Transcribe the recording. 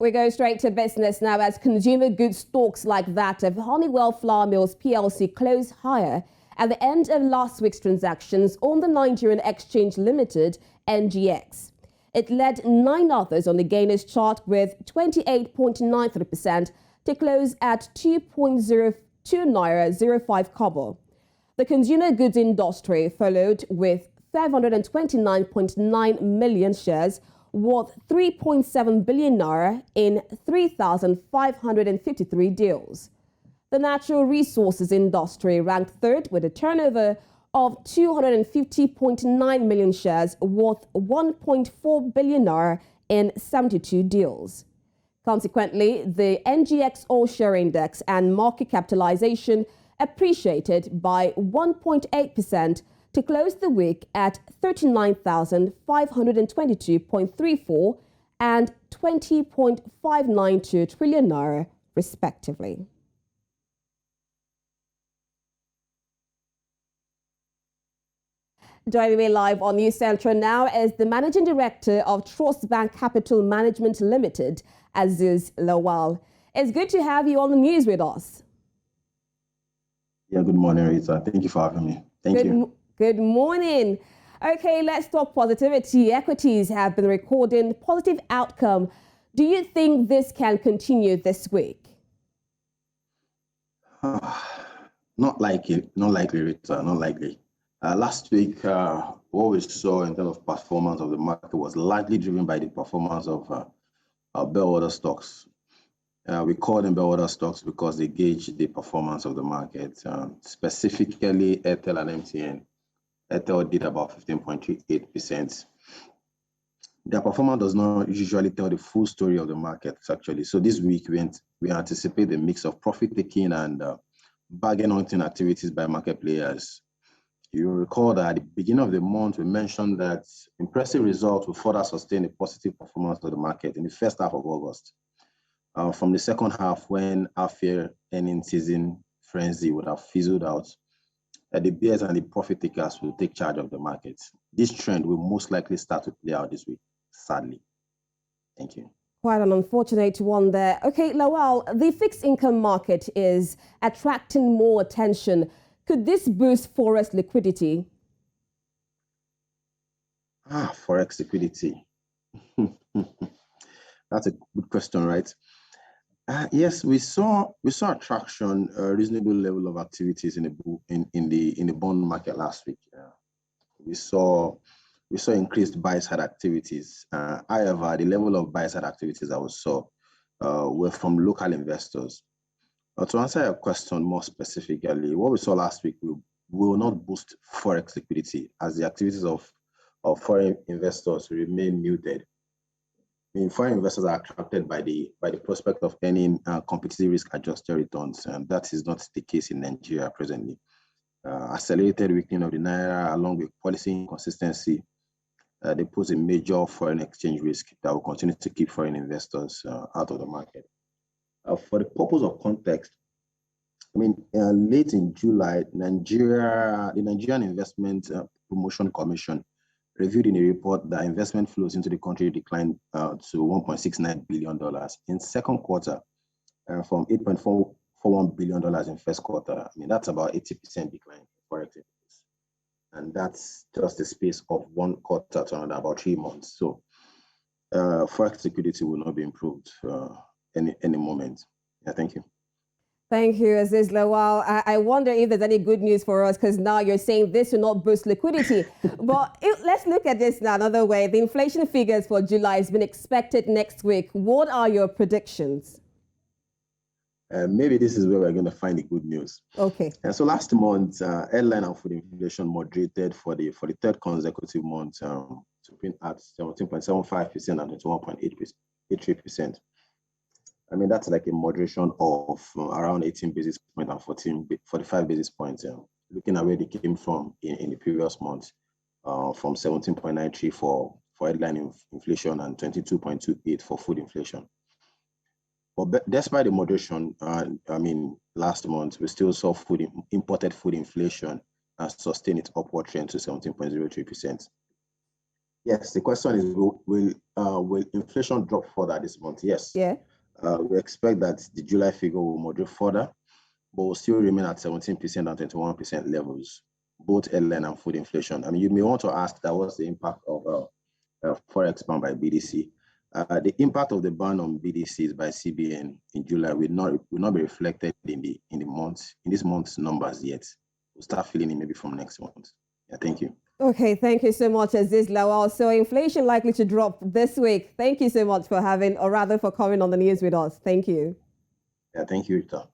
We go straight to business now as consumer goods stocks like that of Honeywell Flour Mills PLC closed higher at the end of last week's transactions on the Nigerian Exchange Limited (NGX). It led 9 others on the gainers chart with 28.93% to close at 2.02 naira 05 kobo. The consumer goods industry followed with 529.9 million shares worth 3.7 billion naira in 3,553 deals. The natural resources industry ranked third with a turnover of 250.9 million shares worth 1.4 billion naira in 72 deals. Consequently, the NGX All-Share Index and market capitalization appreciated by 1.8% to close the week at 39,522.34 and 20.592 trillion naira, respectively. Joining me live on News Central now is the Managing Director of Trust Bank Capital Management Limited, Aziz Lawal. It's good to have you on the news with us. Yeah, good morning, Rita. Thank you for having me. Thank you. Good morning. Okay, let's talk positivity. Equities have been recording positive outcome. Do you think this can continue this week? Not likely, Rita, not likely. Last week, what we saw in terms of performance of the market was largely driven by the performance of bellwether stocks. We call them bellwether stocks because they gauge the performance of the market, specifically Airtel and MTN. Airtel did about 15.38%. Their performance does not usually tell the full story of the market, actually. So this week, we anticipate a mix of profit-taking and bargain hunting activities by market players. You recall that at the beginning of the month, we mentioned that impressive results will further sustain the positive performance of the market in the first half of August. From the second half, when half-year earnings season frenzy would have fizzled out, the bears and the profit takers will take charge of the market. This trend will most likely start to play out this week, sadly. Thank you. Quite an unfortunate one there. Okay, Lawal, the fixed income market is attracting more attention. Could this boost Forex liquidity? Forex liquidity. That's a good question, right? Yes, we saw traction, a reasonable level of activities in the bond market last week. We saw increased buy-side activities. However, the level of buy-side activities that we saw were from local investors. To answer your question more specifically, what we saw last week will not boost Forex liquidity as the activities of foreign investors remain muted. I mean, foreign investors are attracted by the prospect of earning competitive risk-adjusted returns, and that is not the case in Nigeria presently. Accelerated weakening of the naira, along with policy inconsistency, they pose a major foreign exchange risk that will continue to keep foreign investors out of the market. For the purpose of context, I mean, late in July, the Nigerian Investment Promotion Commission reviewed in a report that investment flows into the country declined to $1.69 billion in second quarter from $8.41 billion in first quarter. I mean, that's about 80% decline for Forex. And that's just the space of one quarter to another, about 3 months. So Forex liquidity will not be improved any moment. Yeah, thank you. Thank you, Aziz Lawal. I wonder if there's any good news for us, because now you're saying this will not boost liquidity. But let's look at this now another way. The inflation figures for July has been expected next week. What are your predictions? Maybe this is where we're going to find the good news. Okay. And so last month, headline and food inflation moderated for the third consecutive month to print at 17.75% and 21.83%. I mean, that's like a moderation of around 18 basis points and 45 basis points. Looking at where they came from in the previous month, from 17.93 for headline inflation and 22.28 for food inflation. But despite the moderation, I mean, last month, we still saw imported food inflation sustain its upward trend to 17.03%. Yes, the question is, will inflation drop further this month? Yes. Yeah. We expect that the July figure will moderate further, but will still remain at 17% and 21% levels, both headline and food inflation. I mean, you may want to ask that what's the impact of Forex ban by BDC. The impact of the ban on BDCs by CBN in July will not be reflected in this month's numbers yet. We'll start feeling it maybe from next month. Yeah, thank you. Okay, thank you so much, Aziz Lawal. So inflation likely to drop this week. Thank you so much for having, or rather for coming on the news with us. Thank you. Yeah, thank you, Rita.